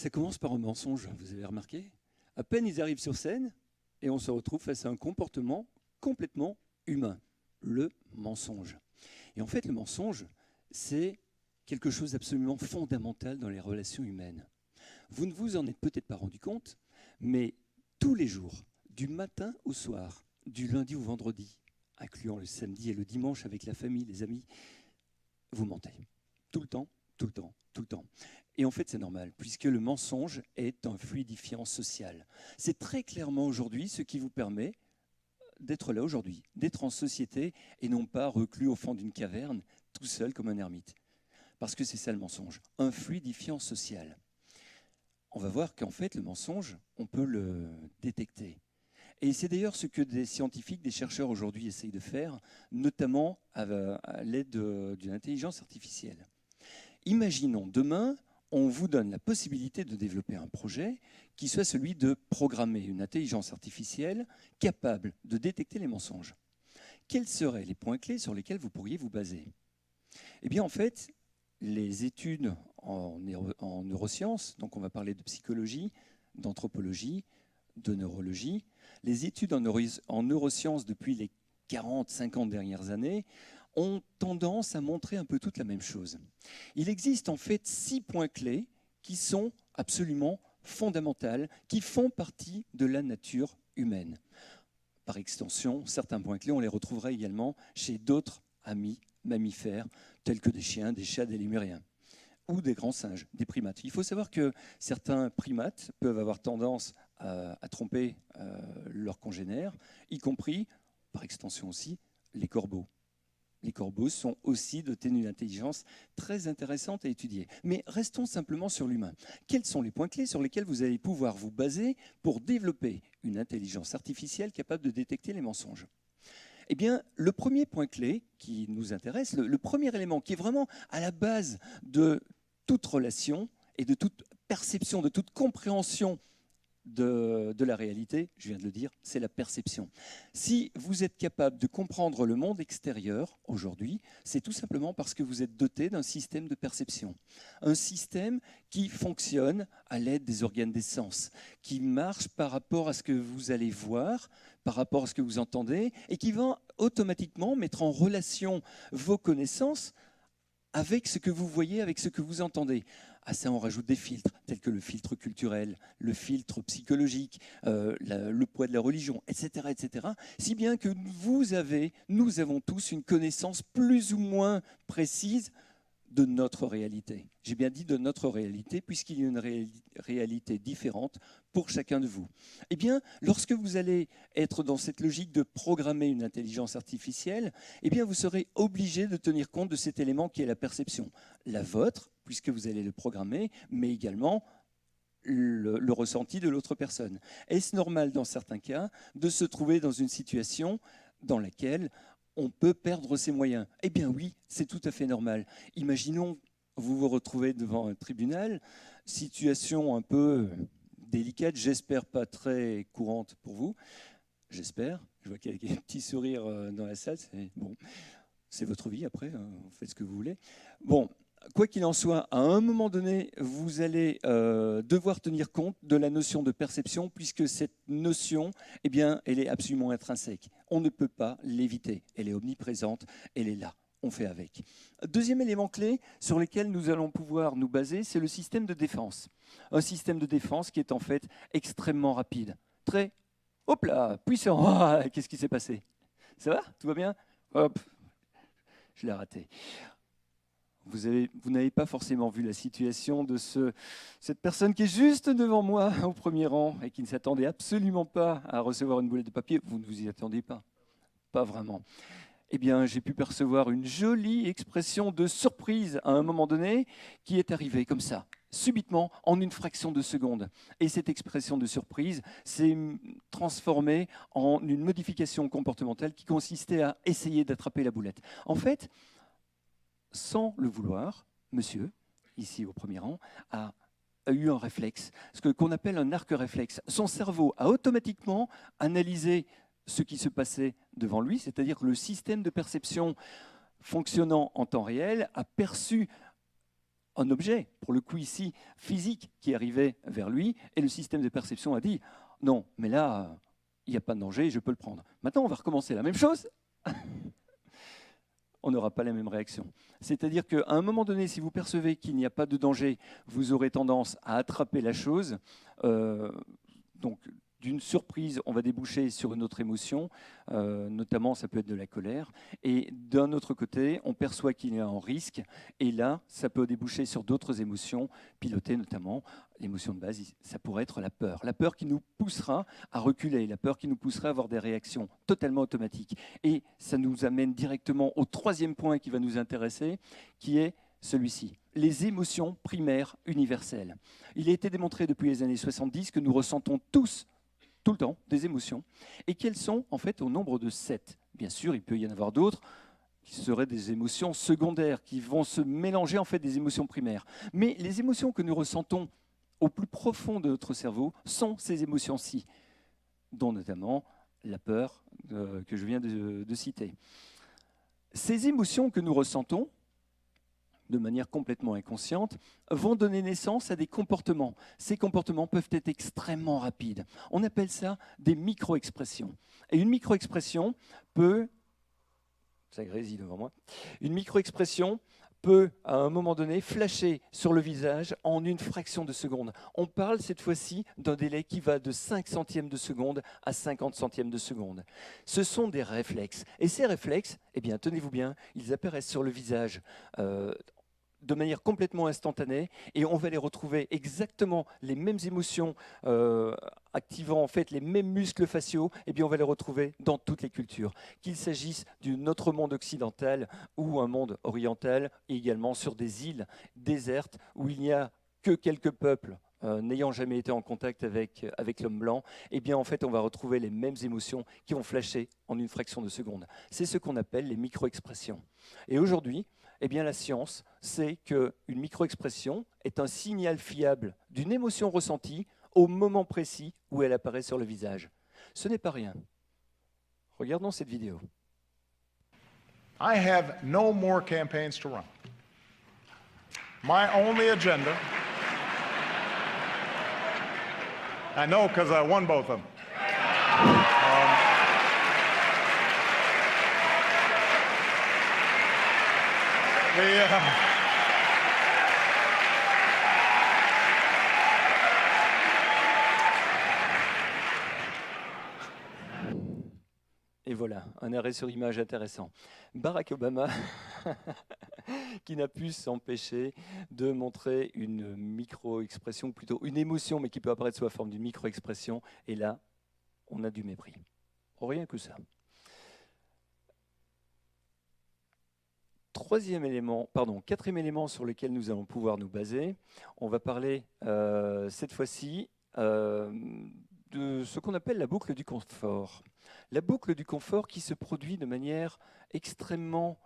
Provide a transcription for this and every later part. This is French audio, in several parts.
Ça commence par un mensonge, vous avez remarqué? À peine ils arrivent sur scène et on se retrouve face à un comportement complètement humain, le mensonge. Et en fait, le mensonge, c'est quelque chose d'absolument fondamental dans les relations humaines. Vous ne vous en êtes peut-être pas rendu compte, mais tous les jours, du matin au soir, du lundi au vendredi, incluant le samedi et le dimanche avec la famille, les amis, vous mentez. Tout le temps, tout le temps, tout le temps. Et en fait, c'est normal, puisque le mensonge est un fluidifiant social. C'est très clairement aujourd'hui ce qui vous permet d'être là aujourd'hui, d'être en société et non pas reclus au fond d'une caverne, tout seul comme un ermite. Parce que c'est ça le mensonge, un fluidifiant social. On va voir qu'en fait, le mensonge, on peut le détecter. Et c'est d'ailleurs ce que des scientifiques, des chercheurs aujourd'hui essayent de faire, notamment à l'aide d'une intelligence artificielle. Imaginons demain, on vous donne la possibilité de développer un projet qui soit celui de programmer une intelligence artificielle capable de détecter les mensonges. Quels seraient les points clés sur lesquels vous pourriez vous baser? Eh bien, en fait, les études en neurosciences, donc on va parler de psychologie, d'anthropologie, de neurologie, les études en neurosciences depuis les 40-50 dernières années ont tendance à montrer un peu toute la même chose. Il existe en fait 6 points clés qui sont absolument fondamentaux, qui font partie de la nature humaine. Par extension, certains points clés, on les retrouvera également chez d'autres amis mammifères, tels que des chiens, des chats, des lémuriens, ou des grands singes, des primates. Il faut savoir que certains primates peuvent avoir tendance à tromper leurs congénères, y compris, par extension aussi, les corbeaux. Les corbeaux sont aussi dotés d'une intelligence très intéressante à étudier. Mais restons simplement sur l'humain. Quels sont les points clés sur lesquels vous allez pouvoir vous baser pour développer une intelligence artificielle capable de détecter les mensonges? Eh bien, le premier point clé qui nous intéresse, le premier élément qui est vraiment à la base de toute relation et de toute perception, de toute compréhension de la réalité, je viens de le dire, c'est la perception. Si vous êtes capable de comprendre le monde extérieur aujourd'hui, c'est tout simplement parce que vous êtes doté d'un système de perception. Un système qui fonctionne à l'aide des organes des sens, qui marche par rapport à ce que vous allez voir, par rapport à ce que vous entendez, et qui va automatiquement mettre en relation vos connaissances avec ce que vous voyez, avec ce que vous entendez. À ça, on rajoute des filtres, tels que le filtre culturel, le filtre psychologique, le poids de la religion, etc., etc. Si bien que nous avons tous une connaissance plus ou moins précise de notre réalité. J'ai bien dit de notre réalité, puisqu'il y a une réalité différente pour chacun de vous. Eh bien, lorsque vous allez être dans cette logique de programmer une intelligence artificielle, eh bien, vous serez obligé de tenir compte de cet élément qui est la perception. La vôtre, puisque vous allez le programmer, mais également le ressenti de l'autre personne. Est-ce normal, dans certains cas, de se trouver dans une situation dans laquelle on peut perdre ses moyens? Eh bien oui, c'est tout à fait normal. Imaginons, vous vous retrouvez devant un tribunal, situation un peu délicate, j'espère pas très courante pour vous, j'espère. Je vois qu'il y a un petit sourire dans la salle, bon, c'est votre vie après, vous faites ce que vous voulez. Bon, quoi qu'il en soit, à un moment donné, vous allez devoir tenir compte de la notion de perception, puisque cette notion, eh bien, elle est absolument intrinsèque. On ne peut pas l'éviter. Elle est omniprésente, elle est là. On fait avec. Deuxième élément clé sur lequel nous allons pouvoir nous baser, c'est le système de défense. Un système de défense qui est en fait extrêmement rapide, très, hop là, puissant. Oh, qu'est-ce qui s'est passé? Ça va? Tout va bien? Hop, je l'ai raté. Vous n'avez pas forcément vu la situation de cette personne qui est juste devant moi au premier rang et qui ne s'attendait absolument pas à recevoir une boulette de papier. Vous ne vous y attendez pas? Pas vraiment. Eh bien, j'ai pu percevoir une jolie expression de surprise à un moment donné qui est arrivée comme ça, subitement, en une fraction de seconde. Et cette expression de surprise s'est transformée en une modification comportementale qui consistait à essayer d'attraper la boulette. En fait, sans le vouloir, monsieur, ici au premier rang, a eu un réflexe, ce qu'on appelle un arc réflexe. Son cerveau a automatiquement analysé ce qui se passait devant lui, c'est-à-dire que le système de perception fonctionnant en temps réel a perçu un objet, pour le coup ici, physique, qui arrivait vers lui, et le système de perception a dit « Non, mais là, il n'y a pas de danger, je peux le prendre. » Maintenant, on va recommencer la même chose. On n'aura pas la même réaction. C'est-à-dire qu'à un moment donné, si vous percevez qu'il n'y a pas de danger, vous aurez tendance à attraper la chose. Donc, d'une surprise, on va déboucher sur une autre émotion, notamment ça peut être de la colère. Et d'un autre côté, on perçoit qu'il y a un risque, et là, ça peut déboucher sur d'autres émotions, pilotées notamment. L'émotion de base, ça pourrait être la peur. La peur qui nous poussera à reculer, la peur qui nous poussera à avoir des réactions totalement automatiques. Et ça nous amène directement au troisième point qui va nous intéresser, qui est celui-ci, les émotions primaires universelles. Il a été démontré depuis les années 70 que nous ressentons tous, tout le temps, des émotions, et qu'elles sont en fait au nombre de 7. Bien sûr, il peut y en avoir d'autres qui seraient des émotions secondaires, qui vont se mélanger en fait des émotions primaires. Mais les émotions que nous ressentons au plus profond de notre cerveau sont ces émotions-ci, dont notamment la peur que je viens de citer. Ces émotions que nous ressentons, de manière complètement inconsciente, vont donner naissance à des comportements. Ces comportements peuvent être extrêmement rapides. On appelle ça des micro-expressions. Et une micro-expression peut... Ça grésille devant moi. Une micro-expression peut, à un moment donné, flasher sur le visage en une fraction de seconde. On parle cette fois-ci d'un délai qui va de 5 centièmes de seconde à 50 centièmes de seconde. Ce sont des réflexes. Et ces réflexes, eh bien, tenez-vous bien, ils apparaissent sur le visage de manière complètement instantanée, et on va les retrouver exactement les mêmes émotions activant en fait les mêmes muscles faciaux, et bien on va les retrouver dans toutes les cultures, qu'il s'agisse d'un autre monde occidental ou un monde oriental, et également sur des îles désertes où il n'y a que quelques peuples n'ayant jamais été en contact avec l'homme blanc, et bien en fait on va retrouver les mêmes émotions qui vont flasher en une fraction de seconde. C'est ce qu'on appelle les micro-expressions. Et aujourd'hui, eh bien, la science sait qu'une micro-expression est un signal fiable d'une émotion ressentie au moment précis où elle apparaît sur le visage. Ce n'est pas rien. Regardons cette vidéo. I have no more campaigns to run. My only agenda, I know because I won both of them. Et voilà, un arrêt sur image intéressant. Barack Obama, qui n'a pu s'empêcher de montrer une micro-expression, plutôt une émotion, mais qui peut apparaître sous la forme d'une micro-expression. Et là, on a du mépris. Rien que ça. Quatrième élément sur lequel nous allons pouvoir nous baser, on va parler cette fois-ci de ce qu'on appelle la boucle du confort. La boucle du confort qui se produit de manière extrêmement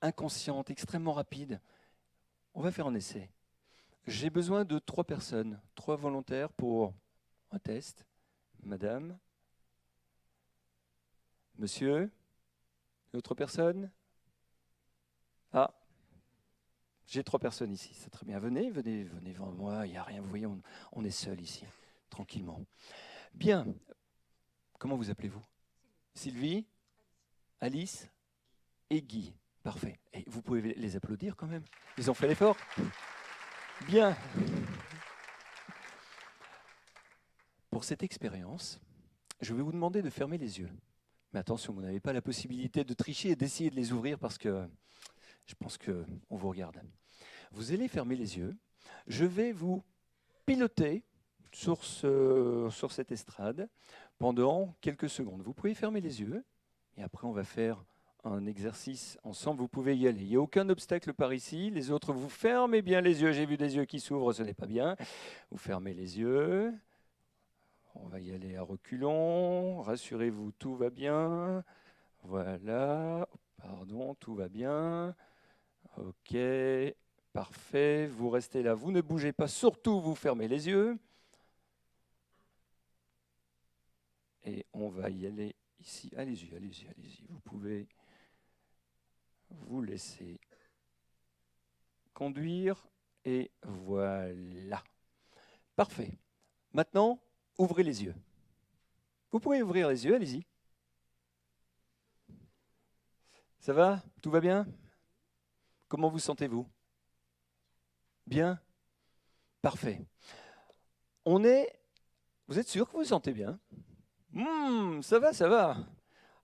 inconsciente, extrêmement rapide. On va faire un essai. J'ai besoin de 3 personnes, 3 volontaires pour un test. Madame, monsieur, une autre personne? Ah, j'ai 3 personnes ici, c'est très bien. Venez devant moi, il n'y a rien, vous voyez, on est seul ici, tranquillement. Bien, comment vous appelez-vous? Sylvie, Alice et Guy. Parfait. Et vous pouvez les applaudir quand même. Ils ont fait l'effort. Bien. Pour cette expérience, je vais vous demander de fermer les yeux. Mais attention, vous n'avez pas la possibilité de tricher et d'essayer de les ouvrir parce que je pense qu'on vous regarde. Vous allez fermer les yeux. Je vais vous piloter sur cette estrade pendant quelques secondes. Vous pouvez fermer les yeux et après on va faire un exercice ensemble. Vous pouvez y aller. Il n'y a aucun obstacle par ici. Les autres, vous fermez bien les yeux. J'ai vu des yeux qui s'ouvrent, ce n'est pas bien. Vous fermez les yeux. On va y aller à reculons. Rassurez-vous, tout va bien. Voilà. Pardon, tout va bien. Ok, parfait. Vous restez là. Vous ne bougez pas. Surtout, vous fermez les yeux. Et on va y aller ici. Allez-y, allez-y, allez-y. Vous pouvez vous laisser conduire, et voilà. Parfait. Maintenant, ouvrez les yeux. Vous pouvez ouvrir les yeux, allez-y. Ça va? Tout va bien? Comment vous sentez-vous? Bien? Parfait. Vous êtes sûr que vous vous sentez bien? Ça va, ça va.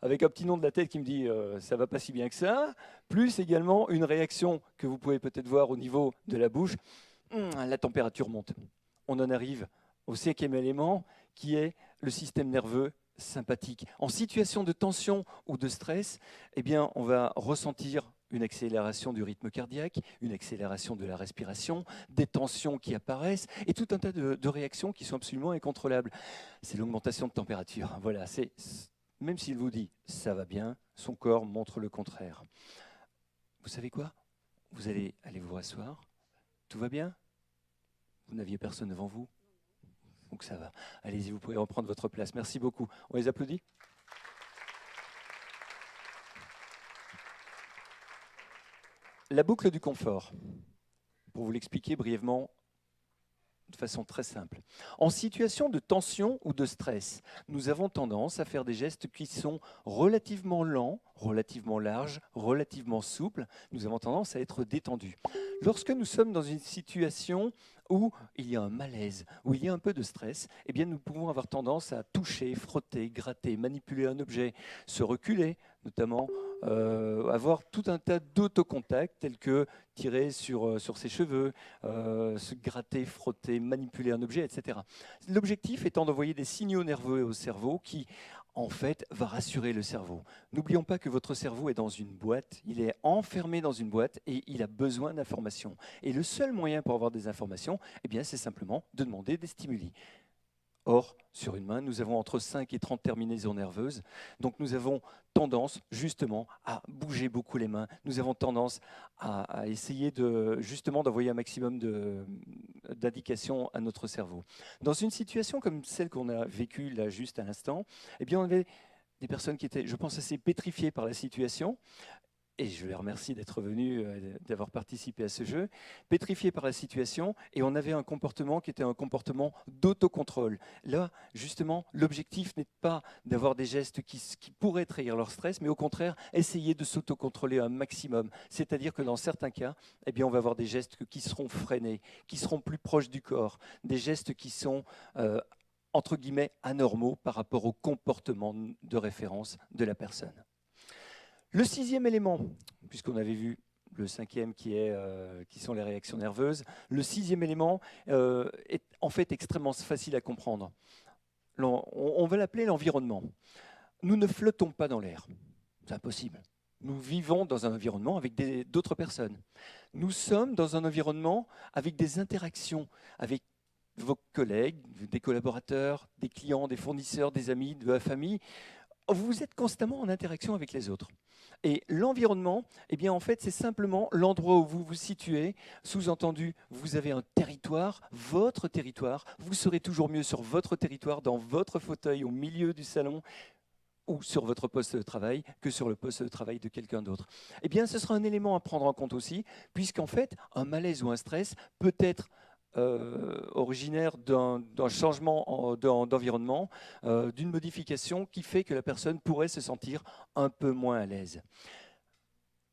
Avec un petit nom de la tête qui me dit ça va pas si bien que ça, plus également une réaction que vous pouvez peut-être voir au niveau de la bouche. La température monte. On en arrive au 5e élément qui est le système nerveux sympathique. En situation de tension ou de stress, eh bien, on va ressentir une accélération du rythme cardiaque, une accélération de la respiration, des tensions qui apparaissent et tout un tas de réactions qui sont absolument incontrôlables. C'est l'augmentation de température. Voilà, même s'il vous dit « ça va bien », son corps montre le contraire. Vous savez quoi? Vous allez vous rasseoir. Tout va bien? Vous n'aviez personne devant vous? Donc ça va. Allez-y, vous pouvez reprendre votre place. Merci beaucoup. On les applaudit? La boucle du confort. Pour vous l'expliquer brièvement, de façon très simple. En situation de tension ou de stress, nous avons tendance à faire des gestes qui sont relativement lents, relativement larges, relativement souples. Nous avons tendance à être détendus. Lorsque nous sommes dans une situation où il y a un malaise, où il y a un peu de stress, eh bien nous pouvons avoir tendance à toucher, frotter, gratter, manipuler un objet, se reculer, notamment avoir tout un tas d'autocontacts tels que tirer sur ses cheveux, se gratter, frotter, manipuler un objet, etc. L'objectif étant d'envoyer des signaux nerveux au cerveau qui, en fait, va rassurer le cerveau. N'oublions pas que votre cerveau est dans une boîte, il est enfermé dans une boîte et il a besoin d'informations. Et le seul moyen pour avoir des informations, eh bien, c'est simplement de demander des stimuli. Or, sur une main, nous avons entre 5 et 30 terminaisons nerveuses. Donc nous avons tendance justement à bouger beaucoup les mains. Nous avons tendance à essayer justement d'envoyer un maximum d'indications à notre cerveau. Dans une situation comme celle qu'on a vécue là juste à l'instant, eh bien on avait des personnes qui étaient, je pense, assez pétrifiées par la situation. Et je les remercie d'être venus, d'avoir participé à ce jeu, pétrifiés par la situation, et on avait un comportement qui était un comportement d'autocontrôle. Là, justement, l'objectif n'est pas d'avoir des gestes qui pourraient trahir leur stress, mais au contraire, essayer de s'autocontrôler un maximum. C'est-à-dire que dans certains cas, eh bien, on va avoir des gestes qui seront freinés, qui seront plus proches du corps, des gestes qui sont entre guillemets anormaux par rapport au comportement de référence de la personne. Le 6e élément, puisqu'on avait vu le 5e qui sont les réactions nerveuses, le 6e élément est en fait extrêmement facile à comprendre. On va l'appeler l'environnement. Nous ne flottons pas dans l'air, c'est impossible. Nous vivons dans un environnement avec d'autres personnes. Nous sommes dans un environnement avec des interactions avec vos collègues, des collaborateurs, des clients, des fournisseurs, des amis, de la famille. Vous êtes constamment en interaction avec les autres. Et l'environnement, eh bien, en fait, c'est simplement l'endroit où vous vous situez. Sous-entendu, vous avez un territoire, votre territoire. Vous serez toujours mieux sur votre territoire, dans votre fauteuil, au milieu du salon, ou sur votre poste de travail, que sur le poste de travail de quelqu'un d'autre. Eh bien, ce sera un élément à prendre en compte aussi, puisqu'en fait, un malaise ou un stress peut être originaire d'un changement d'environnement, d'une modification qui fait que la personne pourrait se sentir un peu moins à l'aise.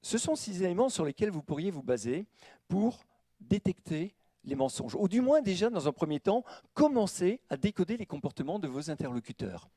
Ce sont 6 éléments sur lesquels vous pourriez vous baser pour détecter les mensonges, ou du moins déjà dans un premier temps, commencer à décoder les comportements de vos interlocuteurs.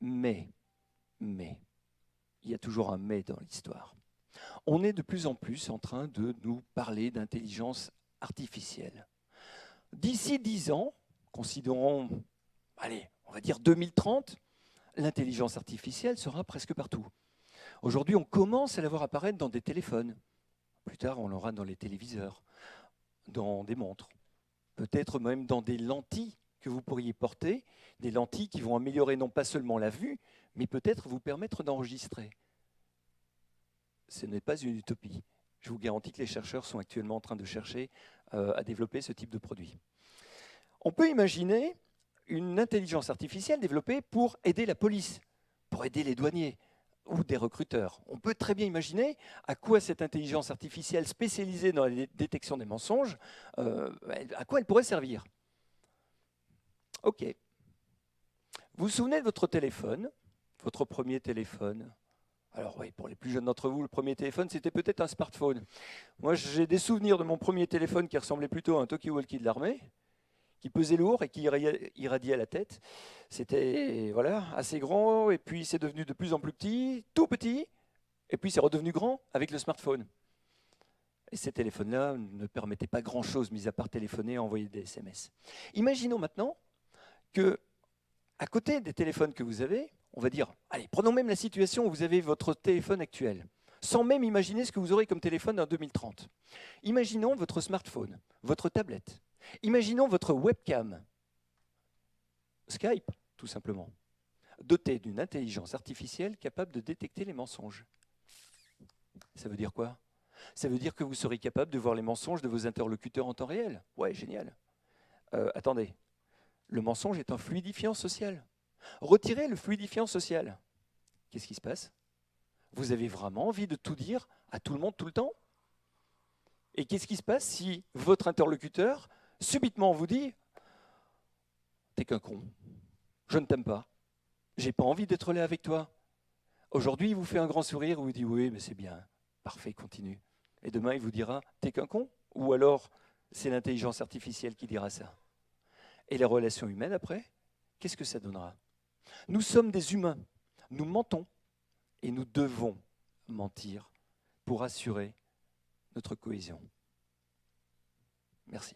Mais, il y a toujours un mais dans l'histoire. On est de plus en plus en train de nous parler d'intelligence artificielle. D'ici 10 ans, considérons, allez, on va dire 2030, l'intelligence artificielle sera presque partout. Aujourd'hui, on commence à la voir apparaître dans des téléphones. Plus tard, on l'aura dans les téléviseurs, dans des montres, peut-être même dans des lentilles que vous pourriez porter, des lentilles qui vont améliorer non pas seulement la vue, mais peut-être vous permettre d'enregistrer. Ce n'est pas une utopie. Je vous garantis que les chercheurs sont actuellement en train de chercher à développer ce type de produit. On peut imaginer une intelligence artificielle développée pour aider la police, pour aider les douaniers, ou des recruteurs. On peut très bien imaginer à quoi cette intelligence artificielle spécialisée dans la détection des mensonges, à quoi elle pourrait servir. OK. Vous vous souvenez de votre téléphone, votre premier téléphone? Alors oui, pour les plus jeunes d'entre vous, le premier téléphone, c'était peut-être un smartphone. Moi, j'ai des souvenirs de mon premier téléphone qui ressemblait plutôt à un talkie-walkie de l'armée, qui pesait lourd et qui irradiait la tête. C'était voilà, assez grand, et puis c'est devenu de plus en plus petit, tout petit, et puis c'est redevenu grand avec le smartphone. Et ces téléphones-là ne permettaient pas grand-chose, mis à part téléphoner et envoyer des SMS. Imaginons maintenant que, à côté des téléphones que vous avez, on va dire, allez, prenons même la situation où vous avez votre téléphone actuel, sans même imaginer ce que vous aurez comme téléphone en 2030. Imaginons votre smartphone, votre tablette. Imaginons votre webcam, Skype, tout simplement, doté d'une intelligence artificielle capable de détecter les mensonges. Ça veut dire quoi? Ça veut dire que vous serez capable de voir les mensonges de vos interlocuteurs en temps réel. Ouais, génial. Attendez, le mensonge est un fluidifiant social. Retirez le fluidifiant social. Qu'est-ce qui se passe? Vous avez vraiment envie de tout dire à tout le monde tout le temps? Et qu'est-ce qui se passe si votre interlocuteur subitement vous dit « T'es qu'un con, je ne t'aime pas, j'ai pas envie d'être là avec toi ». Aujourd'hui, il vous fait un grand sourire ou il vous dit « Oui, mais c'est bien, parfait, continue ». Et demain, il vous dira « T'es qu'un con » ou alors c'est l'intelligence artificielle qui dira ça. Et les relations humaines après, qu'est-ce que ça donnera? Nous sommes des humains, nous mentons et nous devons mentir pour assurer notre cohésion. Merci.